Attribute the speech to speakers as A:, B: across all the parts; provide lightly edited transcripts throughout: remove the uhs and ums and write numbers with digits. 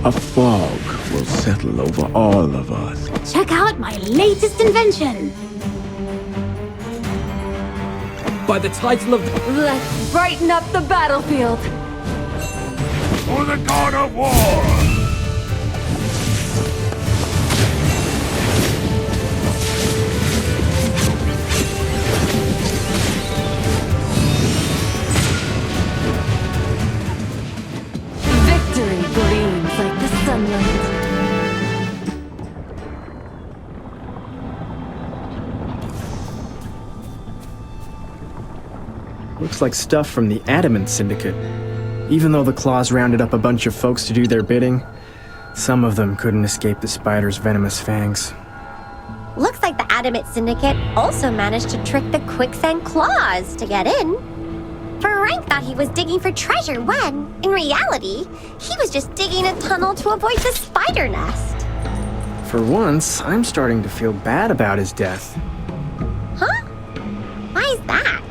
A: A fog will settle over all of us.
B: Check out my latest invention.
C: By the title of the...
B: Let's brighten up the battlefield.
A: For the god of war!
B: Victory gleams like the sunlight.
D: Looks like stuff from the Adamant Syndicate. Even though the Claws rounded up a bunch of folks to do their bidding, some of them couldn't escape the spider's venomous fangs.
E: Looks like the Adamant Syndicate also managed to trick the Quicksand Claws to get in. Frank thought he was digging for treasure when, in reality, he was just digging a tunnel to avoid the spider nest.
D: For once, I'm starting to feel bad about his death.
E: Huh? Why is that?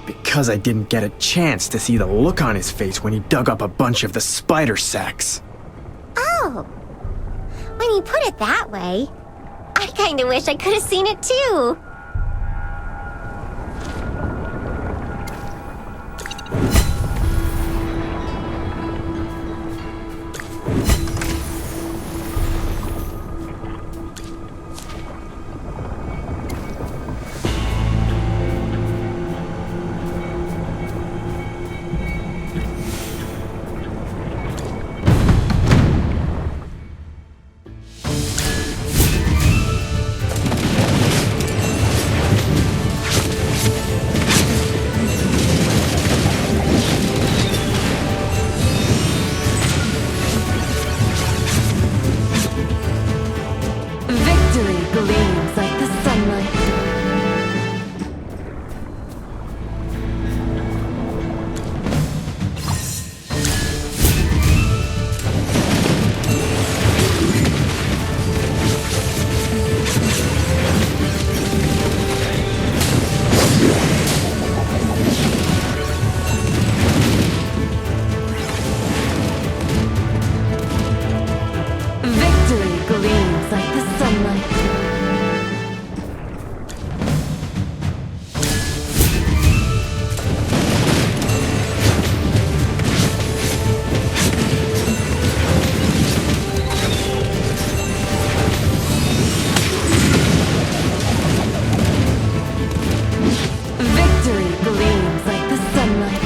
D: Because I didn't get a chance to see the look on his face when he dug up a bunch of the spider sacks.
E: Oh. When you put it that way, I kinda wish I could have seen it too.
B: Gleams like the sunlight. Victory gleams like the sunlight. Victory gleams like the sunlight.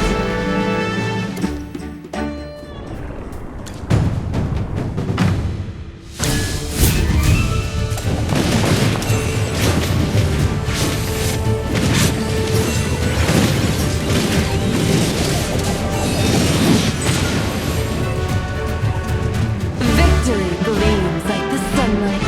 B: Victory gleams like the sunlight.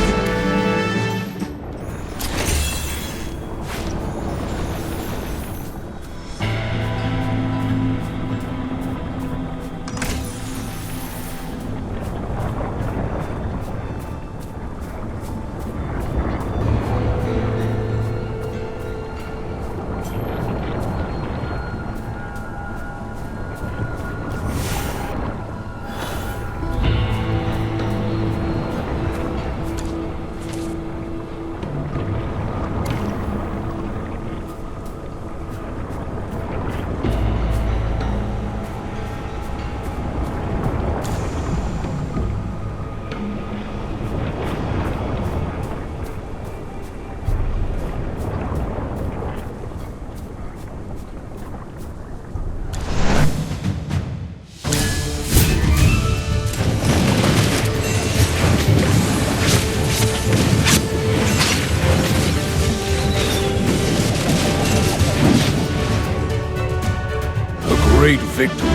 A: Great victory,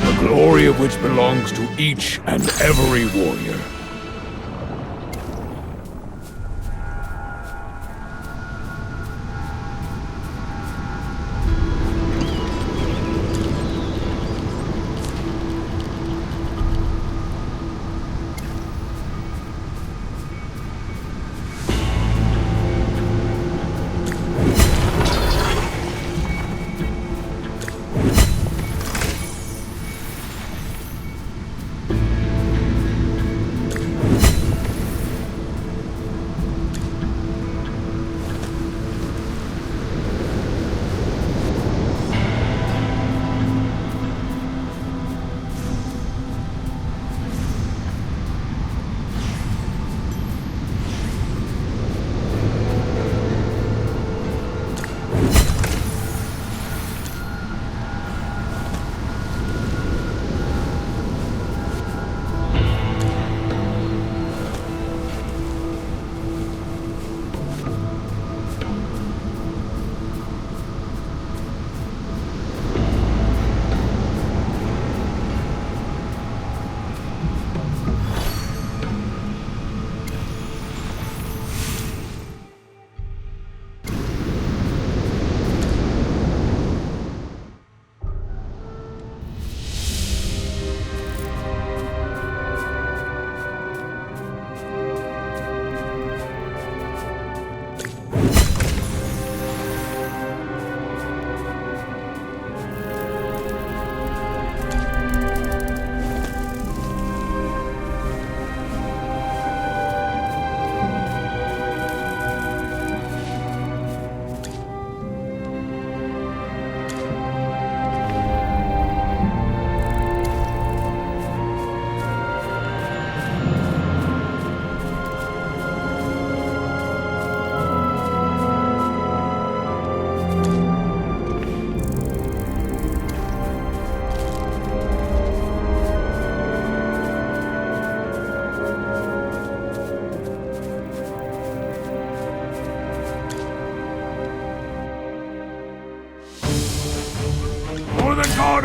A: the glory of which belongs to each and every warrior.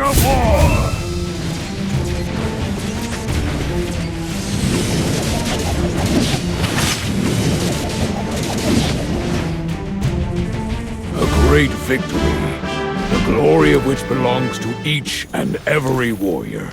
A: of war! A great victory, the glory of which belongs to each and every warrior.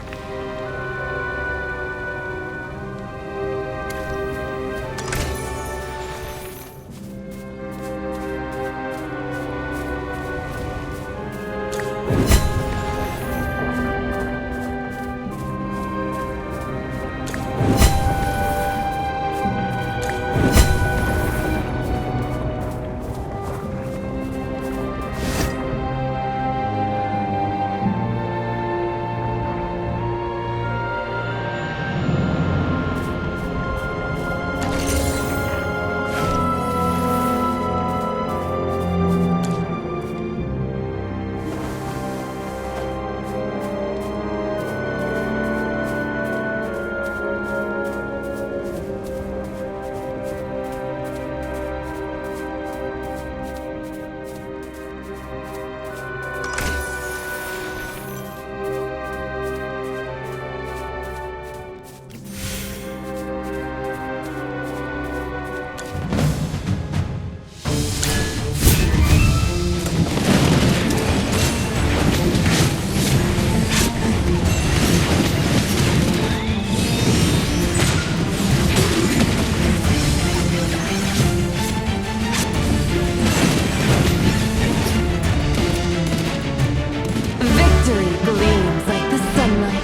B: Victory gleams like the sunlight.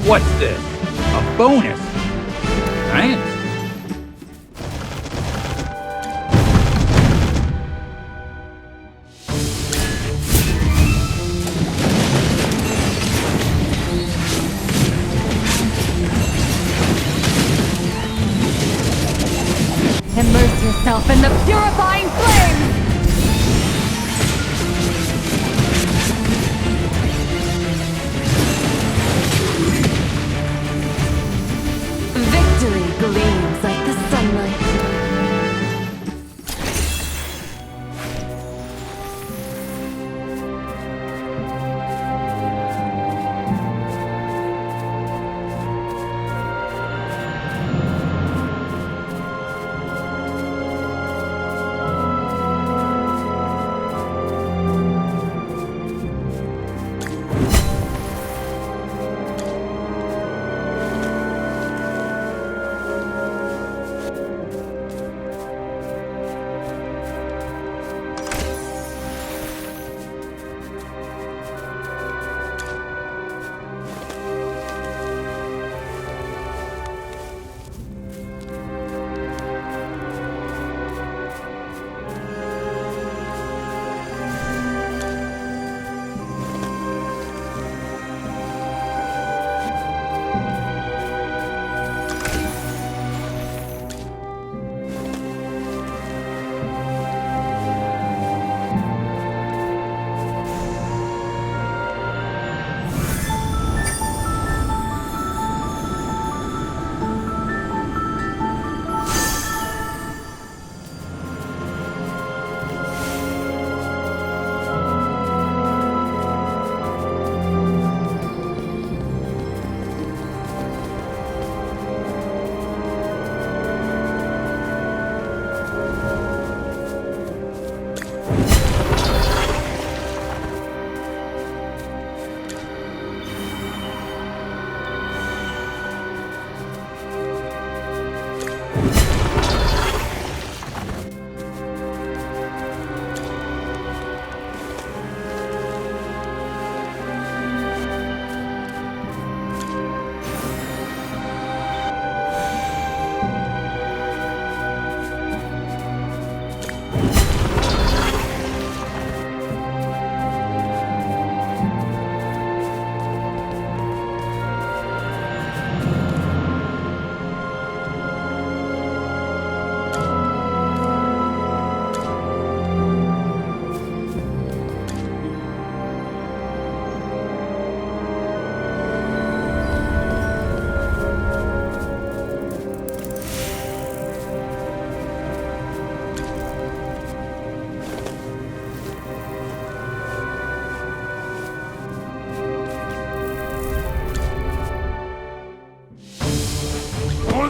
F: What's this? A bonus? Thanks.
B: Immerse yourself in the purifying flames! Victory gleams like the sunlight.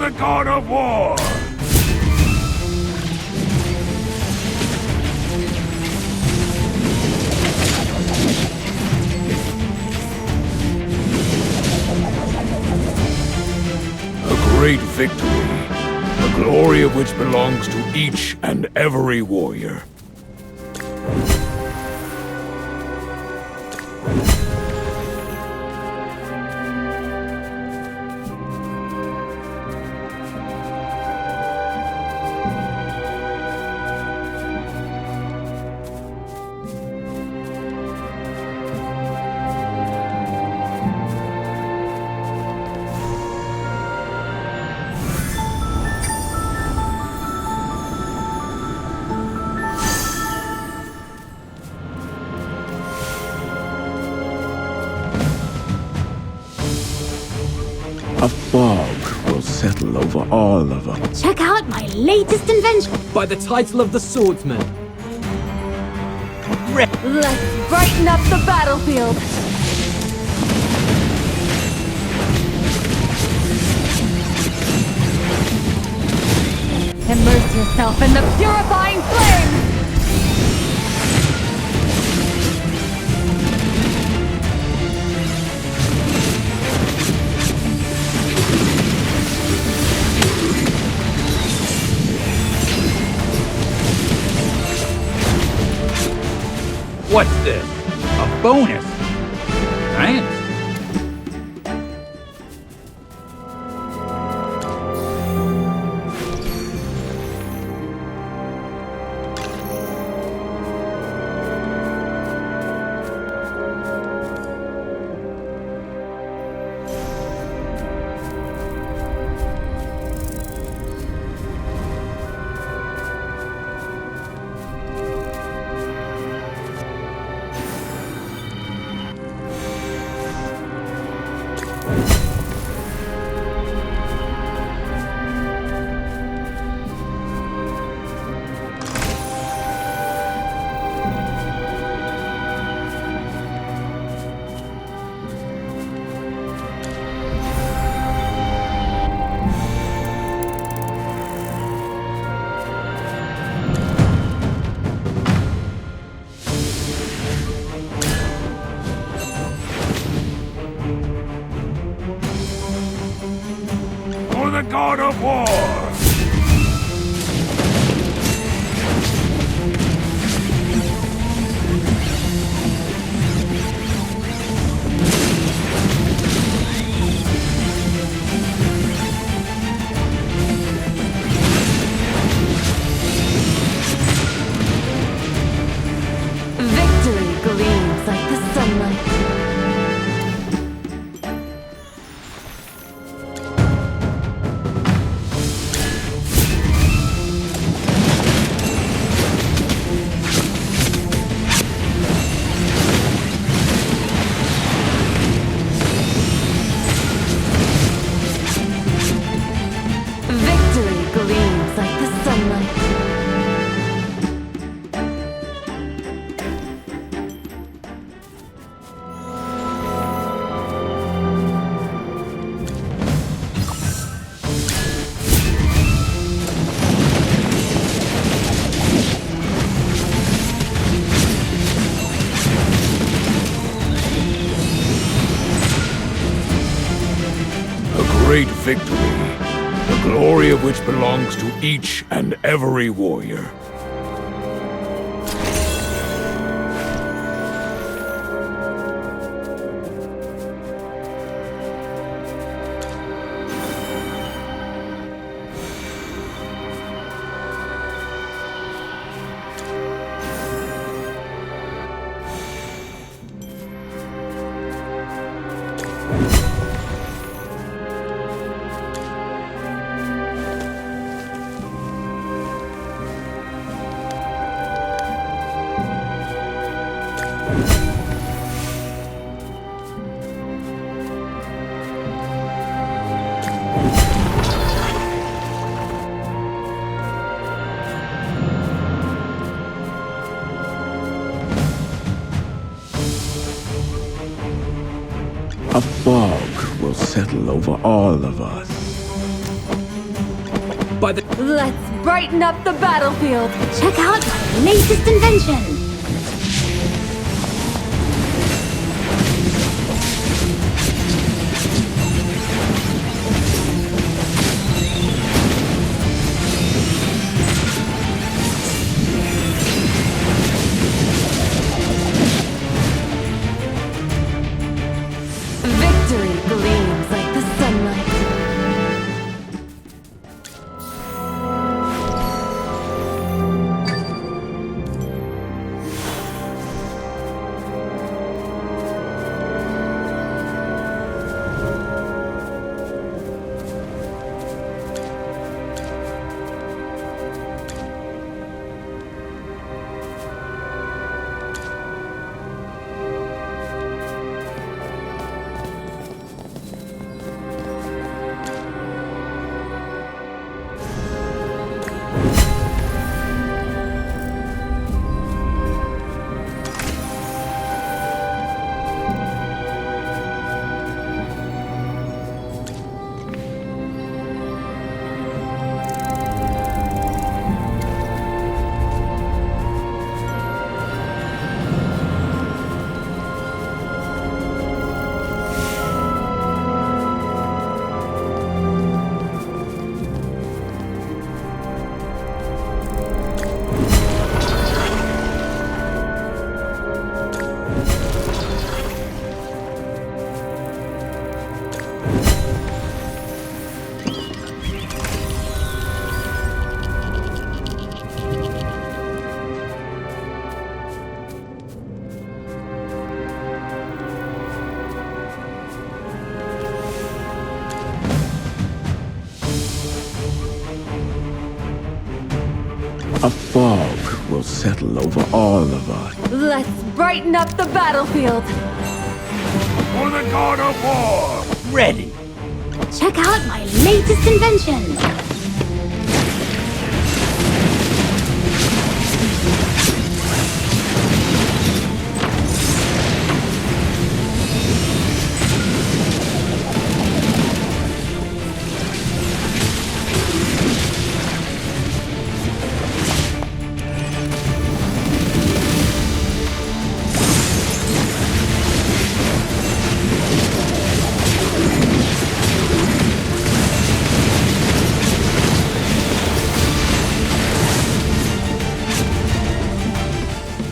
A: the god of war! A great victory, the glory of which belongs to each and every warrior.
G: A fog will settle over all of us.
B: Check out my latest invention.
C: By the title of the swordsman.
B: Let's brighten up the battlefield. Immerse yourself in the purifying flame.
F: What's this? A bonus? Thanks.
A: For the god of war!
B: Victory gleams like the sunlight. Victory gleams like the sunlight.
A: A great victory, the glory of which belongs to each and every warrior.
G: A fog will settle over all of us.
C: by the...
B: Let's brighten up the battlefield. Check out my latest invention. Victory gleams like the sunlight.
G: A fog will settle over all of us.
B: Let's brighten up the battlefield.
A: For the god of war!
F: Ready.
B: Check out my latest invention.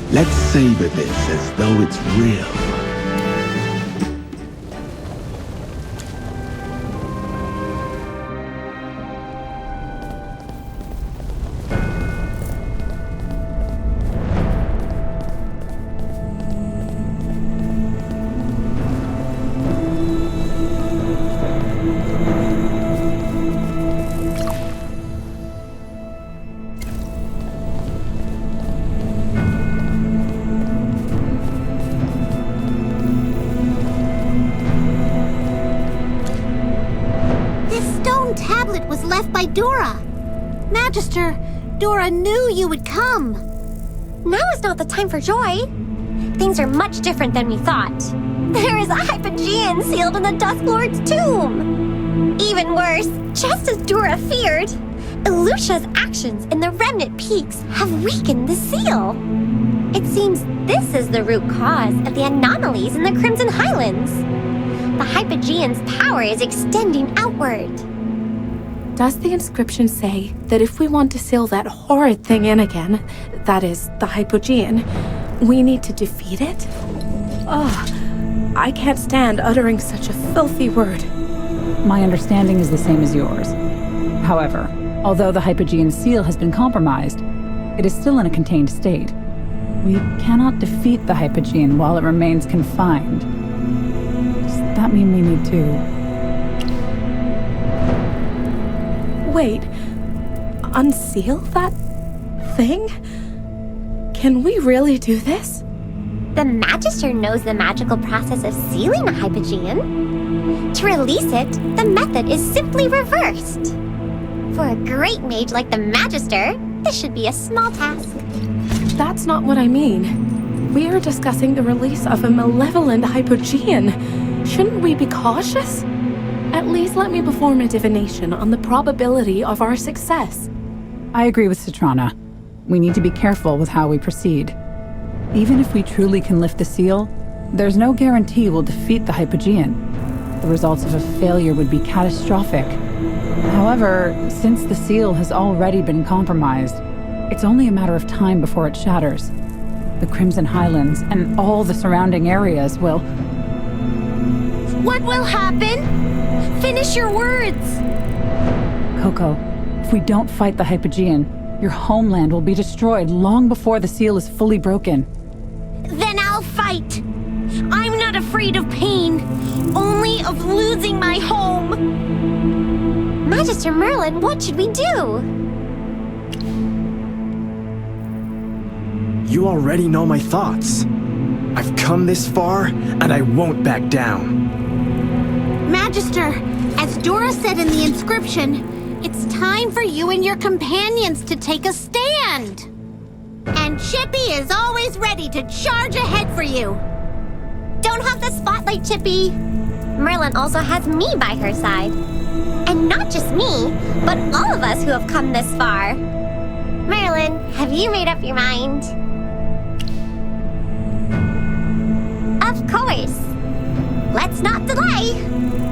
G: Let's savor this as though it's real.
H: Was left by Dora. Magister, Dora knew you would come.
E: Now is not the time for joy. Things are much different than we thought. There is a Hypogean sealed in the Dusk Lord's tomb. Even worse, just as Dora feared, Elusia's actions in the Remnant Peaks have weakened the seal. It seems this is the root cause of the anomalies in the Crimson Highlands. The Hypogean's power is extending outward.
I: Does the inscription say that if we want to seal that horrid thing in again, that is, the Hypogean, we need to defeat it? Ugh, I can't stand uttering such a filthy word.
J: My understanding is the same as yours. However, although the Hypogean seal has been compromised, it is still in a contained state. We cannot defeat the Hypogean while it remains confined. Does that mean we need to...
I: Wait, unseal that thing? Can we really do this?
E: The Magister knows the magical process of sealing a Hypogean. To release it, the method is simply reversed. For a great mage like the Magister, this should be a small task.
I: That's not what I mean. We are discussing the release of a malevolent Hypogean. Shouldn't we be cautious? At least let me perform a divination on the probability of our success.
J: I agree with Citrana. We need to be careful with how we proceed. Even if we truly can lift the seal, there's no guarantee we'll defeat the Hypogean. The results of a failure would be catastrophic. However, since the seal has already been compromised, it's only a matter of time before it shatters. The Crimson Highlands and all the surrounding areas will...
H: What will happen? Finish your words!
J: Coco, if we don't fight the Hypogean, your homeland will be destroyed long before the seal is fully broken.
H: Then I'll fight! I'm not afraid of pain, only of losing my home!
E: Magister Merlin, what should we do?
D: You already know my thoughts. I've come this far, and I won't back down.
H: Magister, as Dora said in the inscription, it's time for you and your companions to take a stand. And Chippy is always ready to charge ahead for you.
E: Don't hog the spotlight, Chippy. Merlin also has me by her side. And not just me, but all of us who have come this far. Merlin, have you made up your mind? Of course. Let's not delay.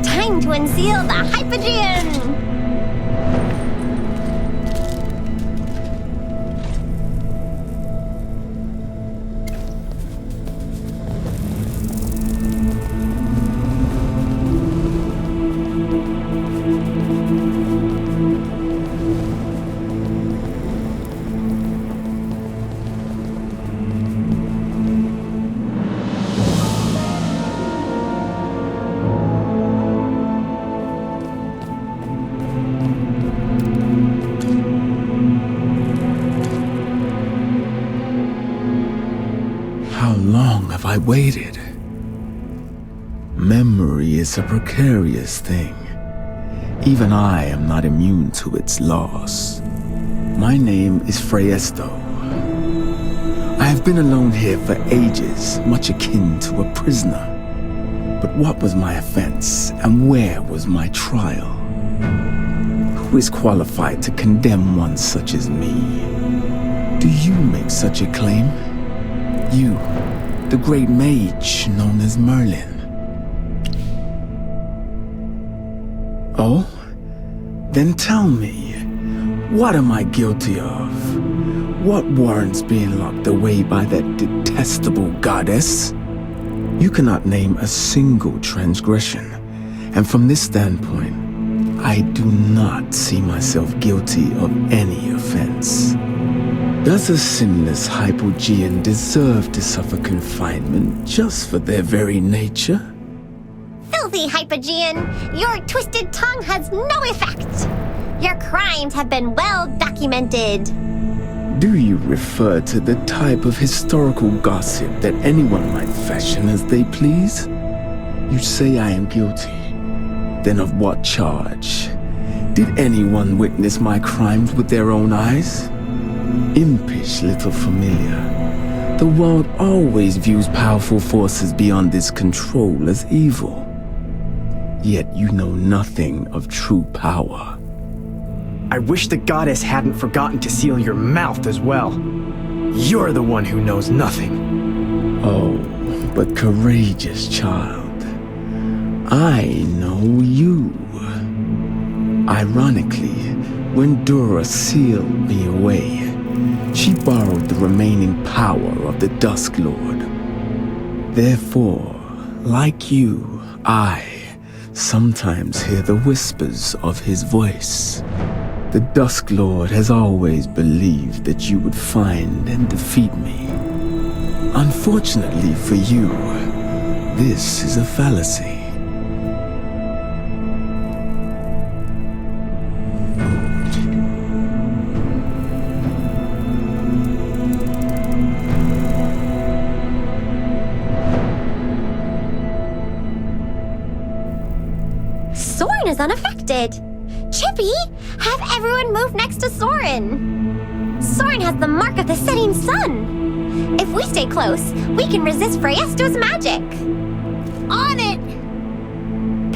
E: Time to unseal the Hypogean!
G: How long have I waited? Memory is a precarious thing. Even I am not immune to its loss. My name is Freyesto. I have been alone here for ages, much akin to a prisoner. But what was my offense, and where was my trial? Who is qualified to condemn one such as me? Do you make such a claim? You, the great mage known as Merlin. Oh? Then tell me, what am I guilty of? What warrants being locked away by that detestable goddess? You cannot name a single transgression, and from this standpoint, I do not see myself guilty of any offense. Does a sinless Hypogean deserve to suffer confinement just for their very nature?
E: Filthy Hypogean, your twisted tongue has no effect. Your crimes have been well documented.
G: Do you refer to the type of historical gossip that anyone might fashion as they please? You say I am guilty. Then of what charge? Did anyone witness my crimes with their own eyes? Impish little familiar. The world always views powerful forces beyond its control as evil. Yet you know nothing of true power.
D: I wish the goddess hadn't forgotten to seal your mouth as well. You're the one who knows nothing.
G: Oh, but courageous child. I know you. Ironically, when Dora sealed me away, she borrowed the remaining power of the Dusk Lord. Therefore, like you, I sometimes hear the whispers of his voice. The Dusk Lord has always believed that you would find and defeat me. Unfortunately for you, this is a fallacy.
E: Soren is unaffected. Chippy, have everyone move next to Soren. Soren has the mark of the setting sun. If we stay close, we can resist Freyesto's magic.
H: On it!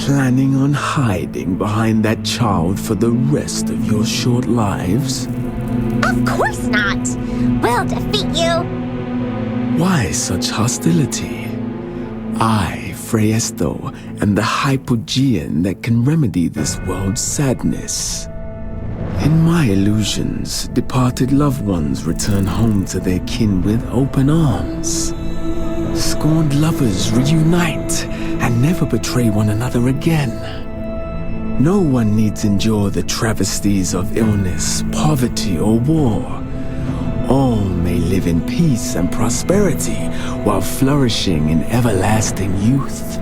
G: planning on hiding behind that child for the rest of your short lives?
E: Of course not. We'll defeat you.
G: Why such hostility? I, Freesto, am the Hypogean that can remedy this world's sadness. In my illusions, departed loved ones return home to their kin with open arms. Scorned lovers reunite and never betray one another again. No one needs endure the travesties of illness, poverty, or war. All may live in peace and prosperity while flourishing in everlasting youth.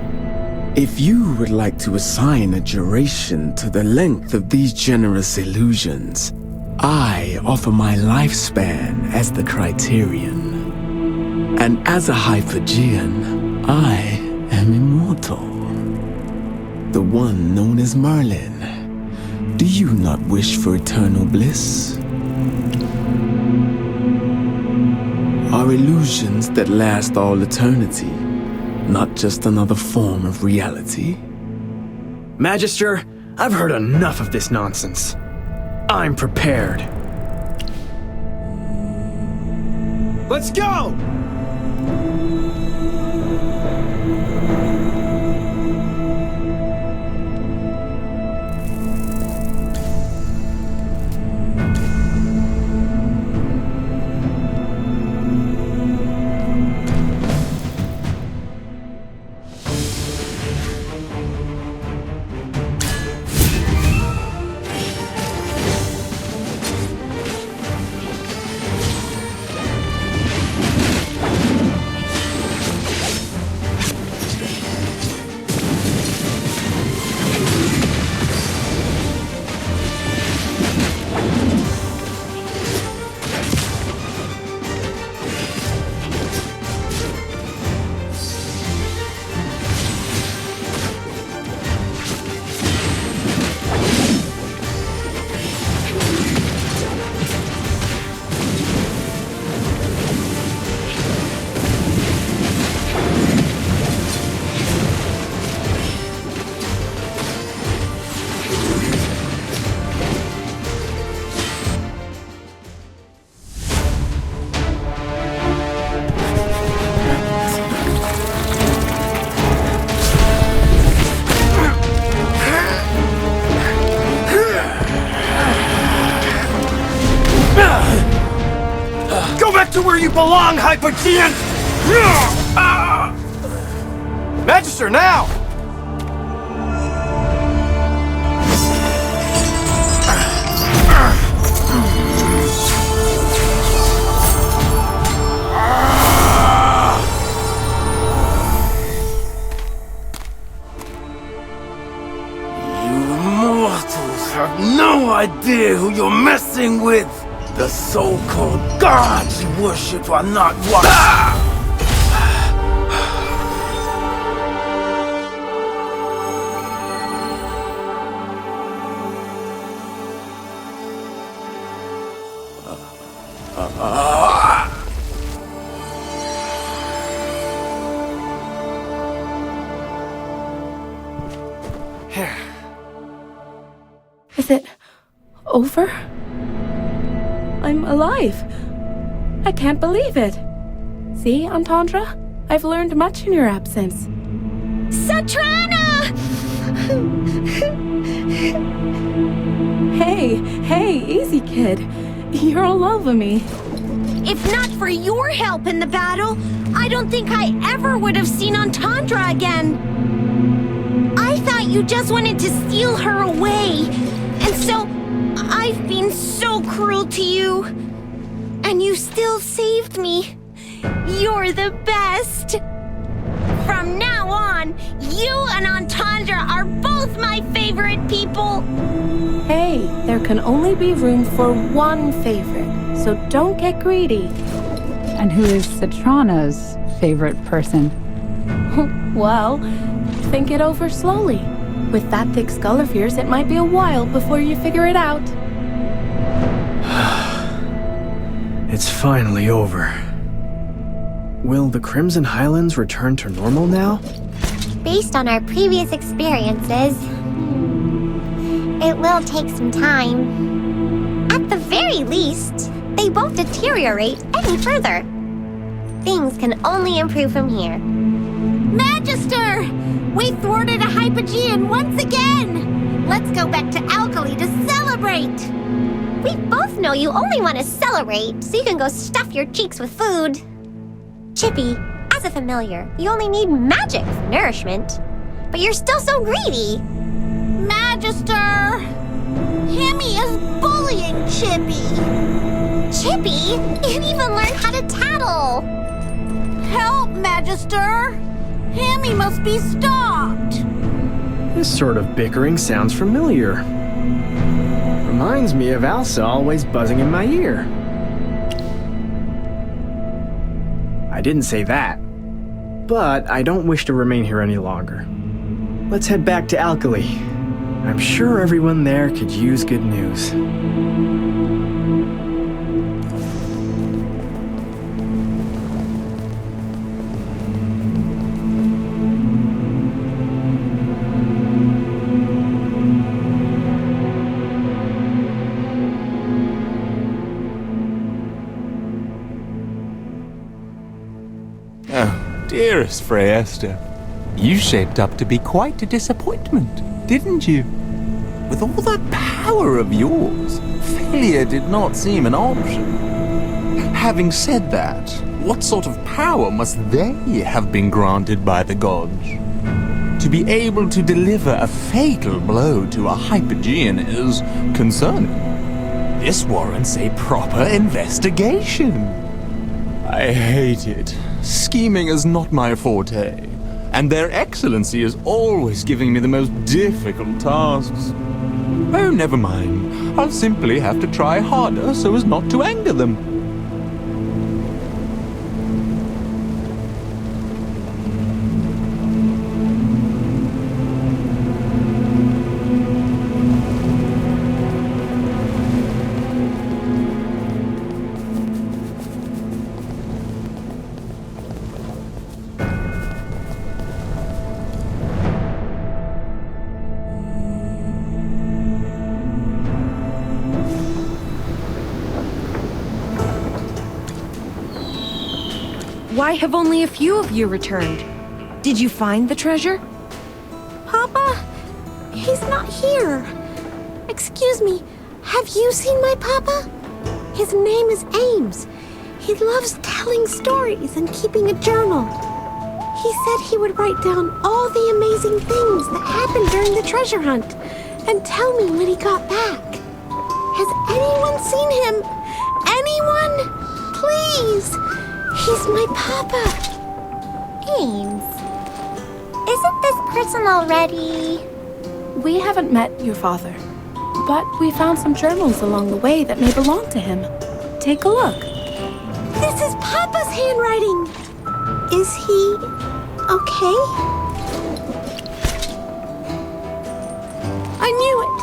G: If you would like to assign a duration to the length of these generous illusions, I offer my lifespan as the criterion. And as a Hypogean, I am immortal. The one known as Merlin. Do you not wish for eternal bliss? Are illusions that last all eternity not just another form of reality?
D: Magister, I've heard enough of this nonsense. I'm prepared. Let's go!
K: To where you belong, Hypogean! Magister, now!
G: You mortals have no idea who you're messing with! The so-called gods you worship are not what...
I: Is it over? I'm alive. I can't believe it. See, Entendre? I've learned much in your absence.
E: Satrana!
I: Hey, easy, kid. You're all over me.
H: If not for your help in the battle, I don't think I ever would have seen Entendre again. I thought you just wanted to steal her away, and so I've been so cruel to you. And you still saved me. You're the best. From now on, you and Entendre are both my favorite people.
I: Hey, there can only be room for one favorite, so don't get greedy.
J: And who is Satrana's favorite person?
I: Well, think it over slowly. With that thick skull of yours, it might be a while before you figure it out.
D: It's finally over. Will the Crimson Highlands return to normal now?
E: Based on our previous experiences, it will take some time. At the very least, they won't deteriorate any further. Things can only improve from here.
H: Magister! We thwarted a Hypogean once again! Let's go back to Alkali to celebrate!
E: We both know you only want to celebrate so you can go stuff your cheeks with food. Chippy, as a familiar, you only need magic for nourishment. But you're still so greedy.
H: Magister! Hammy is bullying Chippy!
E: Chippy? You even learned how to tattle!
H: Help, Magister! Hammy must be stopped!
D: This sort of bickering sounds familiar. Reminds me of Elsa always buzzing in my ear. I didn't say that. But I don't wish to remain here any longer. Let's head back to Alkali. I'm sure everyone there could use good news.
L: Dearest Freyester, you shaped up to be quite a disappointment, didn't you? With all that power of yours, failure did not seem an option. Having said that, what sort of power must they have been granted by the gods? To be able to deliver a fatal blow to a Hypogean is concerning. This warrants a proper investigation. I hate it. Scheming is not my forte, and their excellency is always giving me the most difficult tasks. Oh, never mind. I'll simply have to try harder so as not to anger them.
M: Why have only a few of you returned? Did you find the treasure?
H: Papa? He's not here. Excuse me, have you seen my papa? His name is Ames. He loves telling stories and keeping a journal. He said he would write down all the amazing things that happened during the treasure hunt and tell me when he got back. Has anyone seen him? Anyone? Please! He's my papa.
E: Ames, isn't this person already?
I: We haven't met your father, but we found some journals along the way that may belong to him. Take a look.
H: This is Papa's handwriting. Is he okay? I knew it.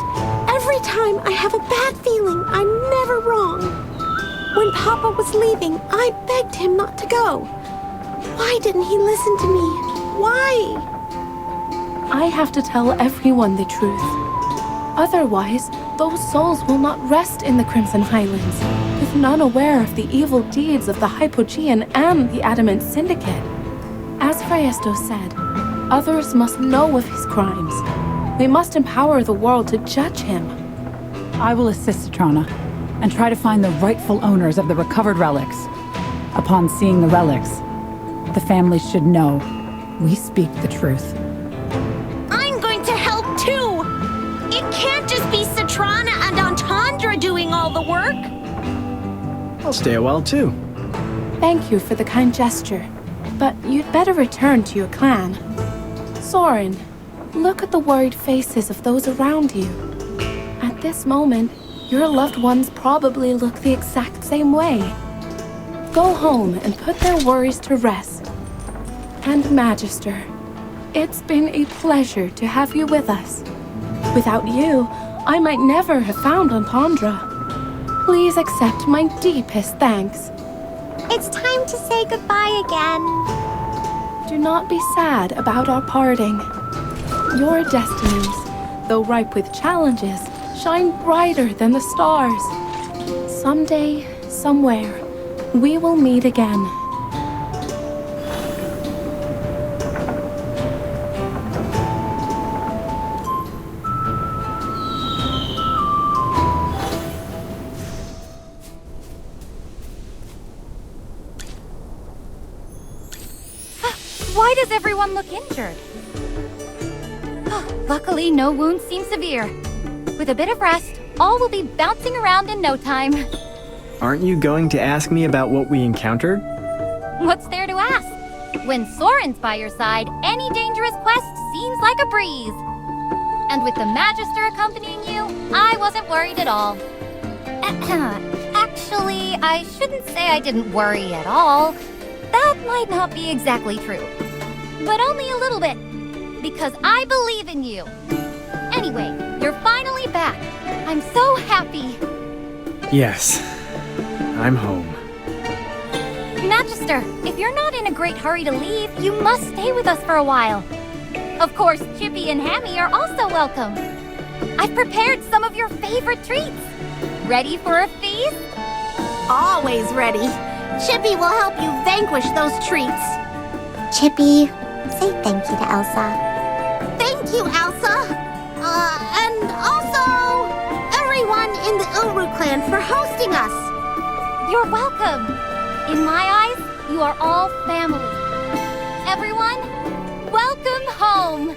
H: Every time I have a bad feeling, I'm never wrong. When Papa was leaving, I begged him not to go. Why didn't he listen to me? Why?
I: I have to tell everyone the truth. Otherwise, those souls will not rest in the Crimson Highlands, with none aware of the evil deeds of the Hypogean and the Adamant Syndicate. As Fryesto said, others must know of his crimes. We must empower the world to judge him.
J: I will assist Citrana and try to find the rightful owners of the recovered relics. Upon seeing the relics, the family should know we speak the truth.
H: I'm going to help too! It can't just be Citrana and Entendre doing all the work!
D: I'll stay a while too.
I: Thank you for the kind gesture, but you'd better return to your clan. Soren, look at the worried faces of those around you. At this moment, your loved ones probably look the exact same way. Go home and put their worries to rest. And Magister, it's been a pleasure to have you with us. Without you, I might never have found Entendre. Please accept my deepest thanks.
E: It's time to say goodbye again.
J: Do
I: Do not be sad about our parting. Your destinies, though ripe with challenges, shine brighter than the stars. Someday, somewhere, we will meet again.
B: Why does everyone look injured? Luckily, no wounds seem severe. With a bit of rest, all will be bouncing around in no time.
D: Aren't you going to ask me about what we encountered?
B: What's there to ask? When Soren's by your side, any dangerous quest seems like a breeze. And with the Magister accompanying you, I wasn't worried at all. Actually, I shouldn't say I didn't worry at all. That might not be exactly true. But only a little bit. Because I believe in you. Anyway, you're finally back. I'm so happy.
D: Yes, I'm home.
B: Magister, if you're not in a great hurry to leave, you must stay with us for a while. Of course, Chippy and Hammy are also welcome. I've prepared some of your favorite treats. Ready for a feast?
H: Always ready. Chippy will help you vanquish those treats.
E: Chippy, say thank you to Elsa.
H: Thank you, Elsa. And also, everyone in the Uru clan for hosting us.
B: You're welcome. In my eyes, you are all family. Everyone, welcome home.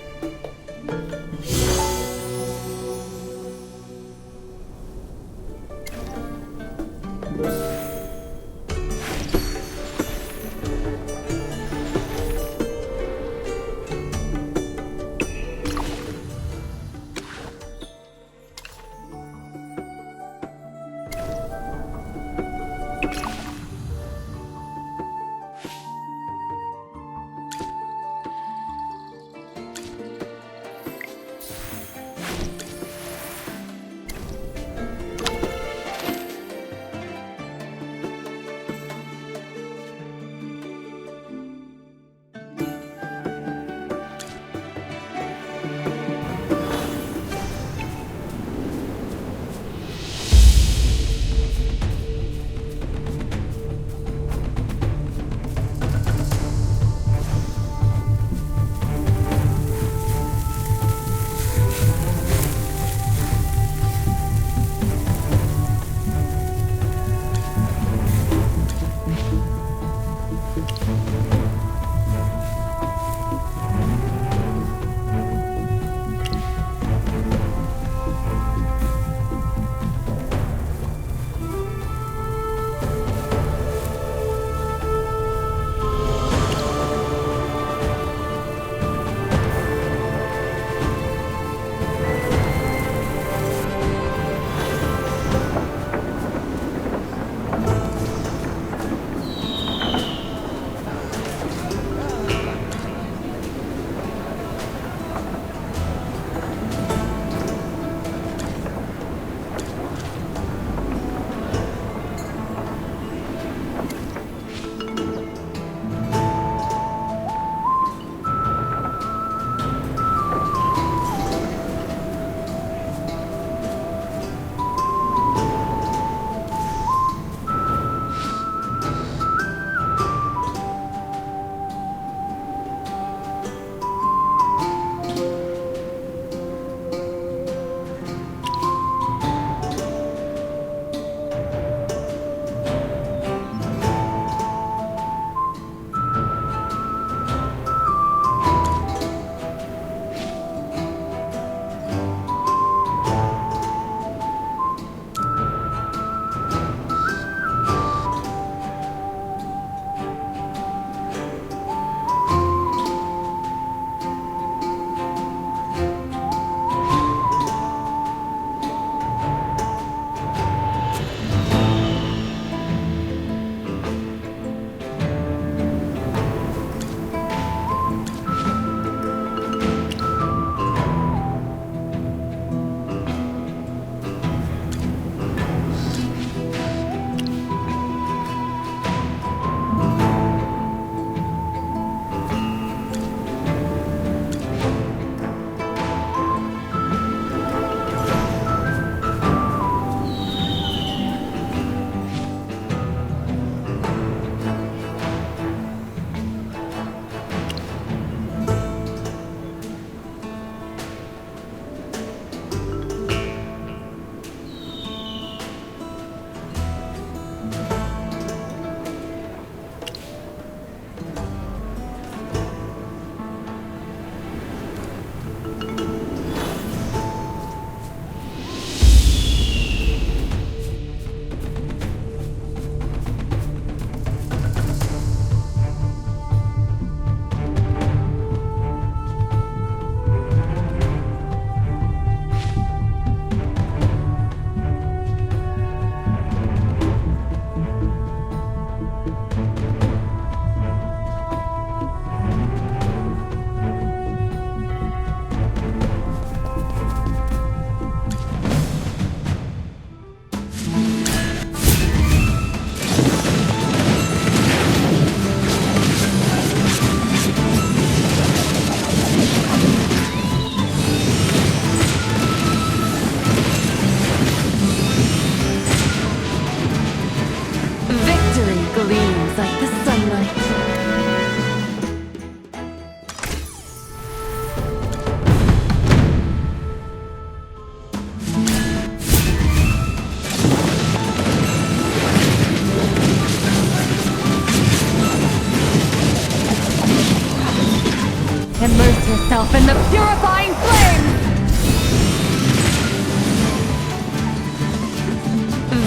I: off in the purifying flames!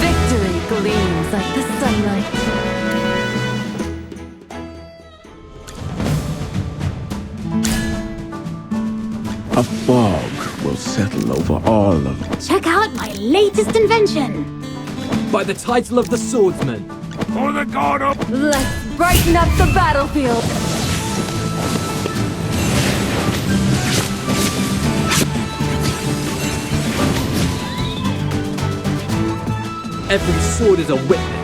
I: Victory gleams like the sunlight.
G: A fog will settle over all of us.
H: Check out my latest invention.
C: By the title of the swordsman.
A: For the god of...
I: Let's brighten up the battlefield!
C: Every sword is a witness.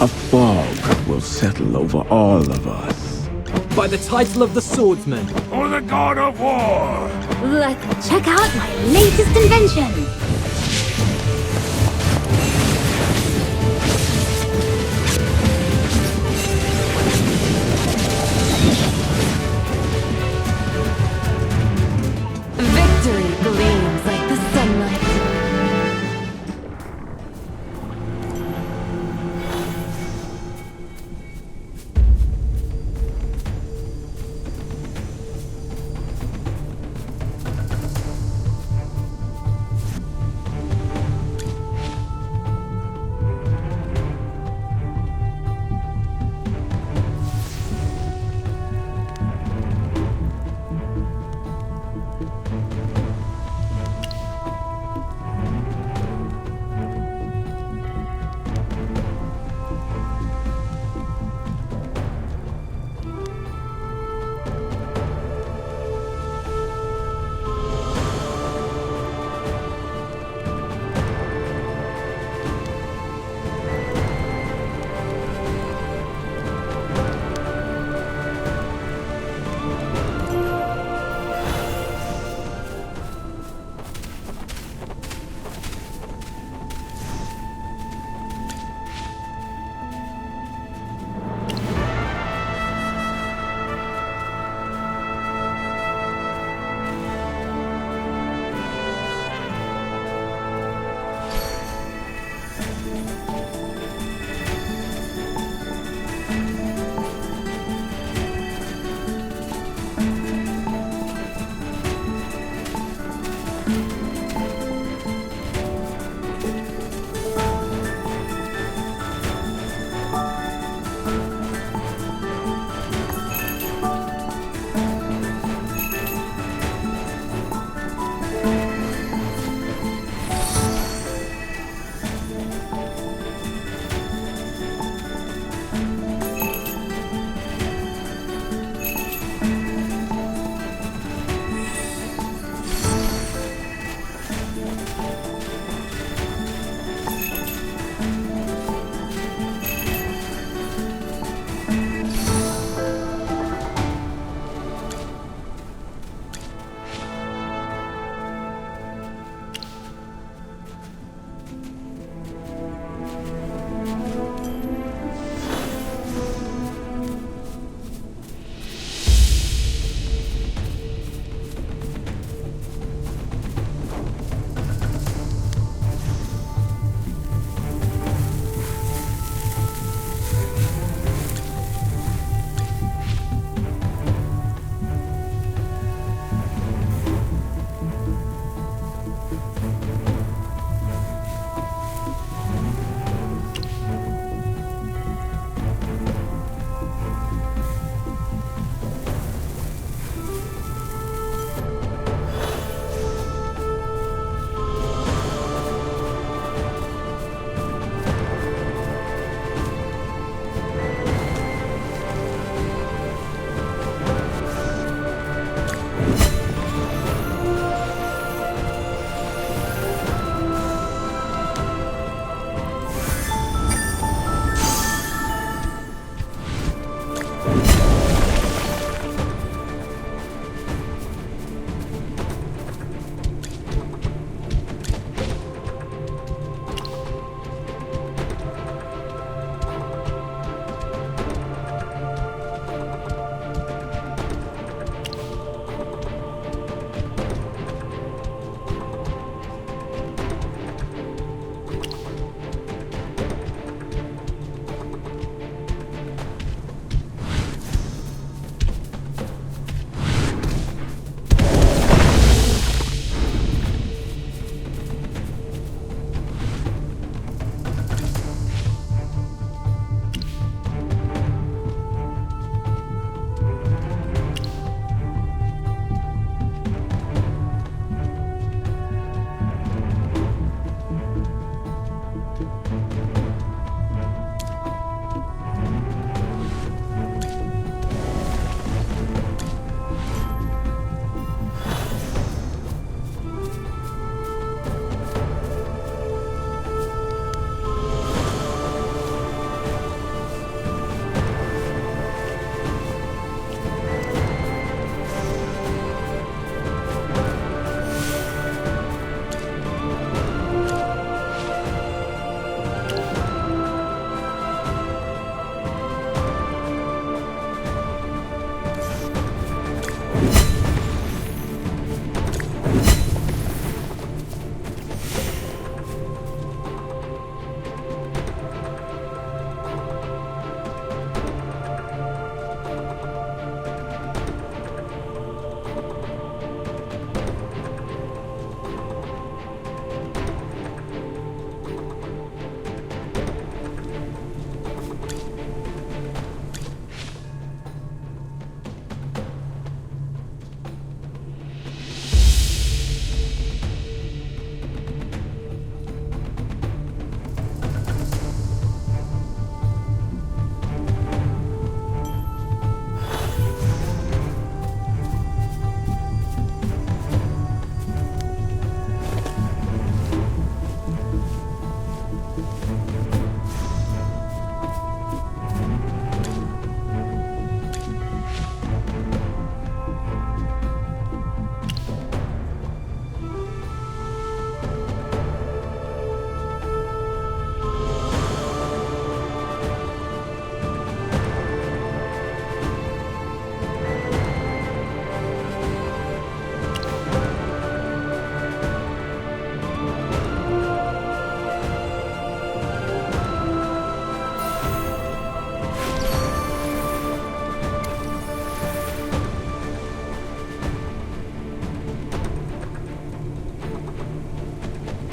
G: A fog will settle over all of us.
C: By the title of the swordsman.
A: For the god of war.
H: Let's check out my latest invention.